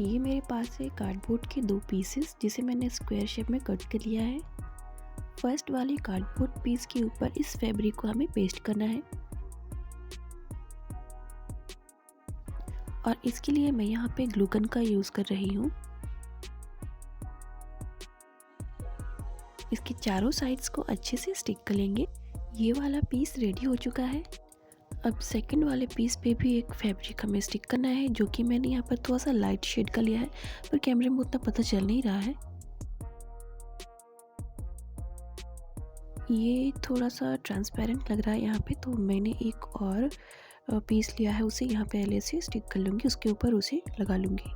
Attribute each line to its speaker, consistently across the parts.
Speaker 1: ये मेरे पास है कार्डबोर्ड के 2 पीसेस जिसे मैंने स्क्वायर शेप में कट कर लिया है। फर्स्ट वाले कार्डबोर्ड पीस के ऊपर इस फैब्रिक को हमें पेस्ट करना है और इसके लिए मैं यहाँ पे ग्लू गन का यूज़ कर रही हूँ। इसके चारों साइड्स को अच्छे से स्टिक कर लेंगे। ये वाला पीस रेडी हो चुका है। अब सेकंड वाले पीस पे भी एक फैब्रिक हमें स्टिक करना है, जो कि मैंने यहाँ पर थोड़ा सा लाइट शेड का लिया है, पर कैमरे में उतना पता चल नहीं रहा है। ये थोड़ा सा ट्रांसपेरेंट लग रहा है यहाँ पे, तो मैंने एक और पीस लिया है, उसे यहाँ पहले से स्टिक कर लूँगी, उसके ऊपर उसे लगा लूँगी।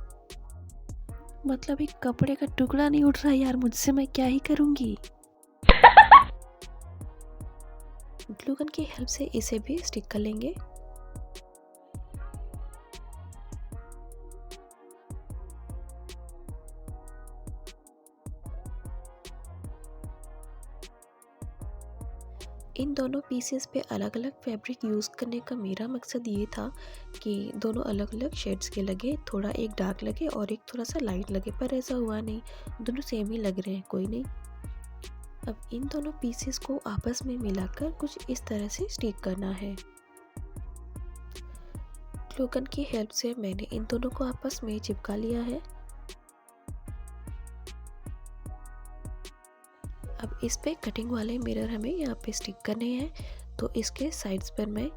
Speaker 1: मतलब एक कपड़े का टुकड़ा नहीं उठ रहा यार मुझसे, मैं क्या ही करूँगी। ग्लू गन की हेल्प से इसे भी स्टिक कर लेंगे। इन दोनों पीसेस पे अलग अलग फैब्रिक यूज़ करने का मेरा मकसद ये था कि दोनों अलग अलग शेड्स के लगे, थोड़ा एक डार्क लगे और एक थोड़ा सा लाइट लगे, पर ऐसा हुआ नहीं, दोनों सेम ही लग रहे हैं, कोई नहीं। अब इन दोनों पीसेस को आपस में मिलाकर कुछ इस तरह से स्टिक करना है। ग्लू गन की हेल्प से मैंने इन दोनों को आपस में चिपका लिया है। अब इस पे कटिंग वाले मिरर हमें यहाँ पे स्टिक करने हैं, तो इसके साइड्स पर मैं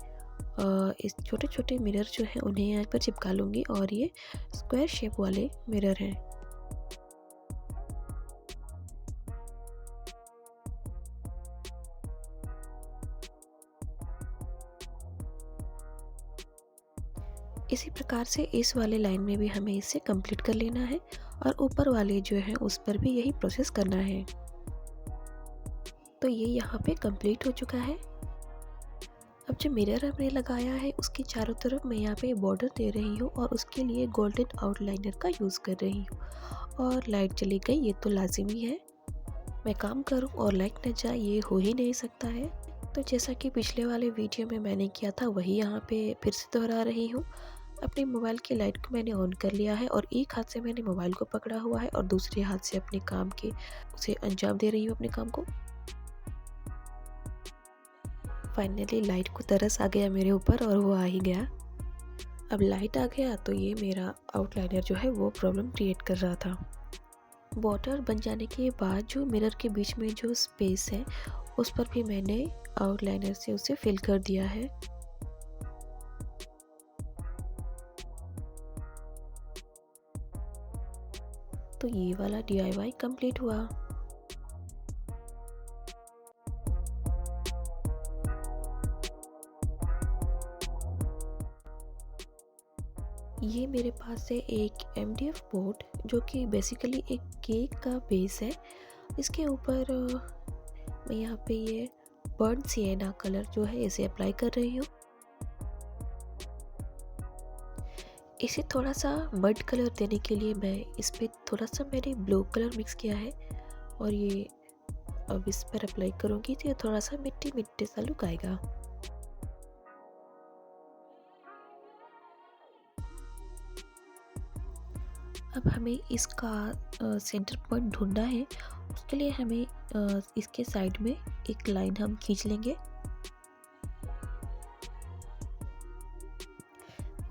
Speaker 1: इस छोटे छोटे मिरर जो हैं उन्हें यहाँ पर चिपका लूँगी और ये स्क्वायर शेप वाले मिरर हैं। इसी प्रकार से इस वाले लाइन में भी हमें इसे कंप्लीट कर लेना है और ऊपर वाले जो है उस पर भी यही प्रोसेस करना है। तो ये यहाँ पे कंप्लीट हो चुका है। अब जो मिरर हमने लगाया है उसके चारों तरफ मैं यहाँ पे बॉर्डर दे रही हूँ और उसके लिए गोल्डन आउटलाइनर का यूज़ कर रही हूँ। और लाइट चली गई, ये तो लाजिमी है, मैं काम करूँ और लाइट न जाए ये हो ही नहीं सकता है। तो जैसा कि पिछले वाले वीडियो में मैंने किया था वही यहाँ पे फिर से दोहरा रही हूँ। अपने मोबाइल की लाइट को मैंने ऑन कर लिया है और एक हाथ से मैंने मोबाइल को पकड़ा हुआ है और दूसरे हाथ से अपने काम के उसे अंजाम दे रही हूँ अपने काम को। फाइनली लाइट को तरस आ गया मेरे ऊपर और वो आ ही गया। अब लाइट आ गया तो ये मेरा आउटलाइनर जो है वो प्रॉब्लम क्रिएट कर रहा था। बॉर्डर बन जाने के बाद जो मिरर के बीच में जो स्पेस है उस पर भी मैंने आउटलाइनर से उसे फिल कर दिया है। तो ये वाला DIY कंप्लीट हुआ। ये मेरे पास है एक MDF बोर्ड जो कि बेसिकली एक केक का बेस है। इसके ऊपर मैं यहाँ पे ये बर्न सिएना कलर जो है इसे अप्लाई कर रही हूँ। इसे थोड़ा सा मड कलर देने के लिए मैं इस पर थोड़ा सा मैंने ब्लू कलर मिक्स किया है और ये अब इस पर अप्लाई करूँगी तो ये थोड़ा सा मिट्टी मिट्टी सा लुक आएगा। अब हमें इसका सेंटर पॉइंट ढूंढना है, उसके लिए हमें इसके साइड में एक लाइन हम खींच लेंगे।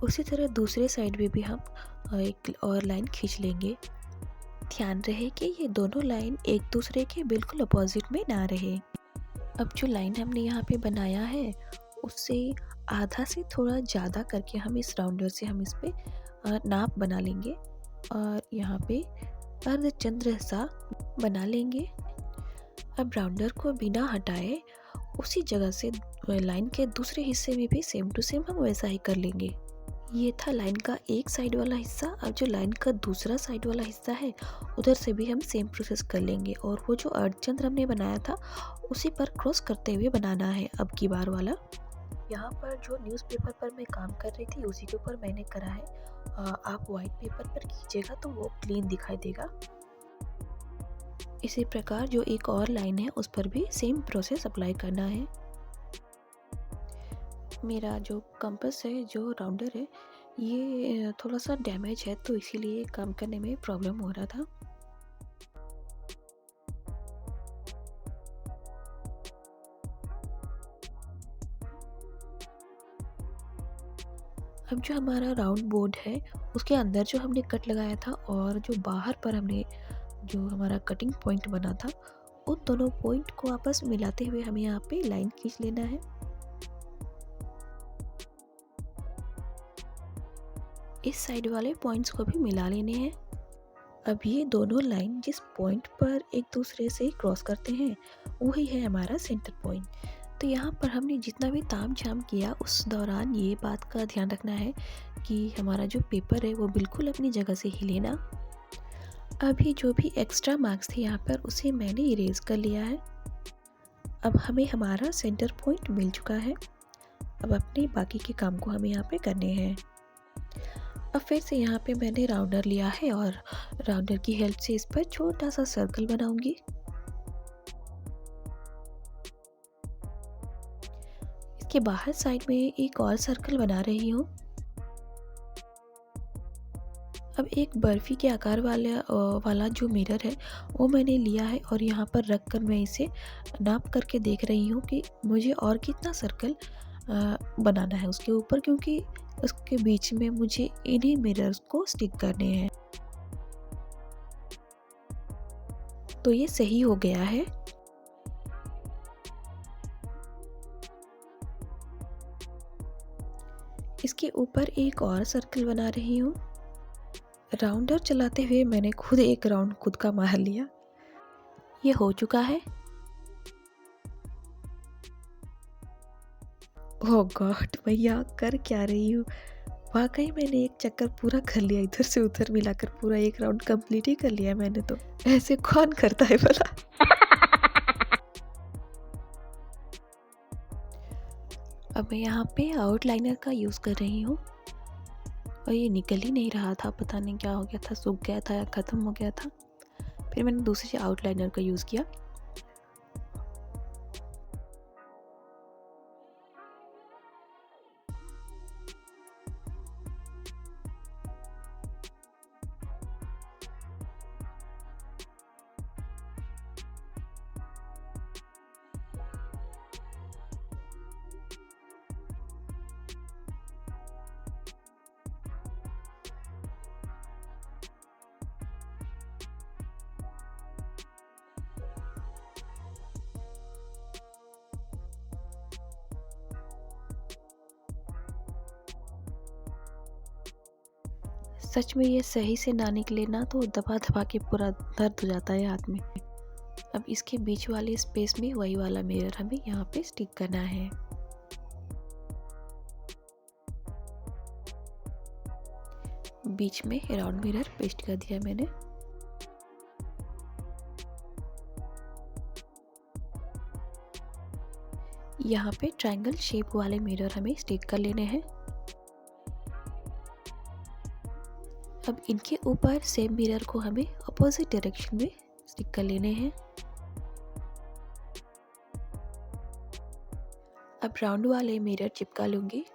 Speaker 1: उसी तरह दूसरे साइड में भी हम एक और लाइन खींच लेंगे। ध्यान रहे कि ये दोनों लाइन एक दूसरे के बिल्कुल अपोजिट में ना रहे। अब जो लाइन हमने यहाँ पे बनाया है उससे आधा से थोड़ा ज़्यादा करके हम इस राउंडर से हम इस पे नाप बना लेंगे और यहाँ पे अर्धचंद्र सा बना लेंगे। अब राउंडर को बिना हटाए उसी जगह से लाइन के दूसरे हिस्से में भी सेम टू सेम हम वैसा ही कर लेंगे। ये था लाइन का एक साइड वाला हिस्सा। अब जो लाइन का दूसरा साइड वाला हिस्सा है उधर से भी हम सेम प्रोसेस कर लेंगे और वो जो अर्धचंद्र हमने बनाया था उसी पर क्रॉस करते हुए बनाना है अब की बार वाला। यहाँ पर जो न्यूज़पेपर पर मैं काम कर रही थी उसी के ऊपर मैंने करा है। आप वाइट पेपर पर कीजिएगा तो वो क्लीन दिखाई देगा। इसी प्रकार जो एक और लाइन है उस पर भी सेम प्रोसेस अप्लाई करना है। मेरा जो कंपास है, जो राउंडर है, ये थोड़ा सा डैमेज है तो इसीलिए काम करने में प्रॉब्लम हो रहा था। अब जो हमारा राउंड बोर्ड है उसके अंदर जो हमने कट लगाया था और जो बाहर पर हमने जो हमारा कटिंग पॉइंट बना था, उन दोनों पॉइंट को आपस में मिलाते हुए हमें यहाँ पे लाइन खींच लेना है। इस साइड वाले पॉइंट्स को भी मिला लेने हैं। अब ये दोनों लाइन जिस पॉइंट पर एक दूसरे से क्रॉस करते हैं वही है हमारा सेंटर पॉइंट। तो यहाँ पर हमने जितना भी ताम झाम किया उस दौरान ये बात का ध्यान रखना है कि हमारा जो पेपर है वो बिल्कुल अपनी जगह से हिले ना। अभी जो भी एक्स्ट्रा मार्क्स थे यहाँ पर उसे मैंने इरेज कर लिया है। अब हमें हमारा सेंटर पॉइंट मिल चुका है। अब अपने बाकी के काम को हमें यहाँ पे करने हैं। अब फिर से यहाँ पे मैंने राउंडर लिया है और राउंडर की हेल्प से इस पर छोटा सा सर्कल बनाऊंगी। इसके बाहर साइड में एक और सर्कल बना रही हूँ। अब एक बर्फ़ी के आकार वाला जो मिरर है वो मैंने लिया है और यहाँ पर रख कर मैं इसे नाप करके देख रही हूँ कि मुझे और कितना सर्कल बनाना है उसके ऊपर, क्योंकि उसके बीच में मुझे इन्हीं मिरर्स को स्टिक करने हैं। तो ये सही हो गया है। इसके ऊपर एक और सर्कल बना रही हूँ। राउंडर चलाते हुए मैंने खुद एक राउंड खुद का मार लिया। ये हो चुका है। ओह गॉड, भैया कर क्या रही हूँ। वाकई मैंने एक चक्कर पूरा कर लिया, इधर से उधर मिलाकर पूरा एक राउंड कंप्लीट ही कर लिया मैंने तो। ऐसे कौन करता है भला। अब मैं यहाँ पे आउटलाइनर का यूज़ कर रही हूँ और ये निकल ही नहीं रहा था, पता नहीं क्या हो गया था, सूख गया था या ख़त्म हो गया था। फिर मैंने दूसरे आउटलाइनर का यूज़ किया। सच में ये सही से ना निकले ना तो दबा दबा के पूरा दर्द हो जाता है हाथ में। अब इसके बीच वाले स्पेस में वही वाला मिरर हमें यहाँ पे स्टिक करना है। बीच में राउंड मिरर पेस्ट कर दिया मैंने। यहाँ पे ट्रायंगल शेप वाले मिरर हमें स्टिक कर लेने हैं। अब इनके ऊपर सेम मिरर को हमें अपोजिट डायरेक्शन में स्टिक कर लेने हैं। अब राउंड वाले मिरर चिपका लूँगी।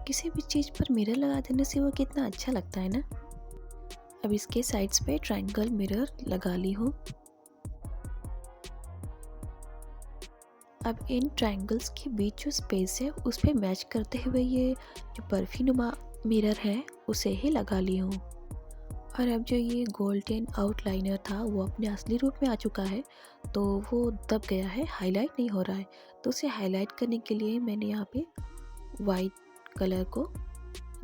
Speaker 1: किसी भी चीज़ पर मिरर लगा देने से वो कितना अच्छा लगता है ना। अब इसके साइड्स पे ट्रायंगल मिरर लगा ली हूँ। अब इन ट्रायंगल्स के बीच जो स्पेस है उस पे मैच करते हुए ये जो बर्फी नुमा मिरर है उसे ही लगा ली हूँ। और अब जो ये गोल्डन आउटलाइनर था वो अपने असली रूप में आ चुका है, तो वो दब गया है, हाईलाइट नहीं हो रहा है। तो उसे हाईलाइट करने के लिए मैंने यहाँ पे वाइट कलर को,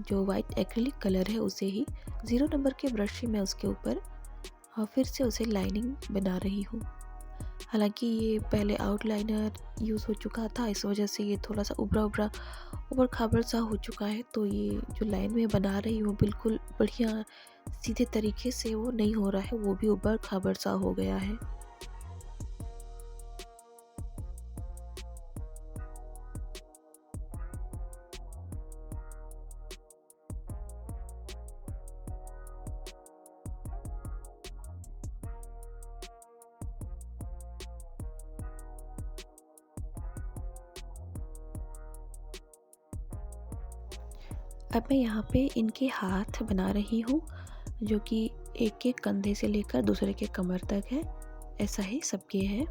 Speaker 1: जो वाइट एक्रिलिक कलर है उसे ही 0 नंबर के ब्रश से मैं उसके ऊपर फिर से उसे लाइनिंग बना रही हूँ। हालांकि ये पहले आउटलाइनर यूज़ हो चुका था, इस वजह से ये थोड़ा सा ऊबड़ खाबड़ सा हो चुका है। तो ये जो लाइन में बना रही हूँ बिल्कुल बढ़िया सीधे तरीके से वो नहीं हो रहा है, वो भी ऊबड़ खाबड़ सा हो गया है। अब मैं यहाँ पे इनके हाथ बना रही हूँ, जो कि एक के कंधे से लेकर दूसरे के कमर तक है। ऐसा ही सबके है।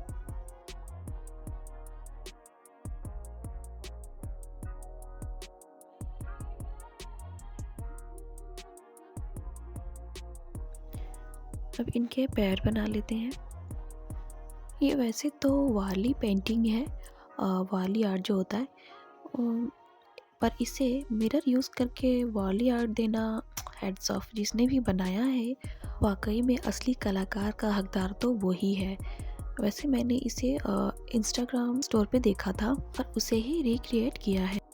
Speaker 1: अब इनके पैर बना लेते हैं। ये वैसे तो वाली पेंटिंग है, वाली आर्ट जो होता है, अ, पर इसे मिरर यूज़ करके वाली आर्ट देना, हैट्स ऑफ, जिसने भी बनाया है वाकई में असली कलाकार का हकदार तो वो ही है। वैसे मैंने इसे इंस्टाग्राम स्टोर पे देखा था और उसे ही रिक्रिएट किया है।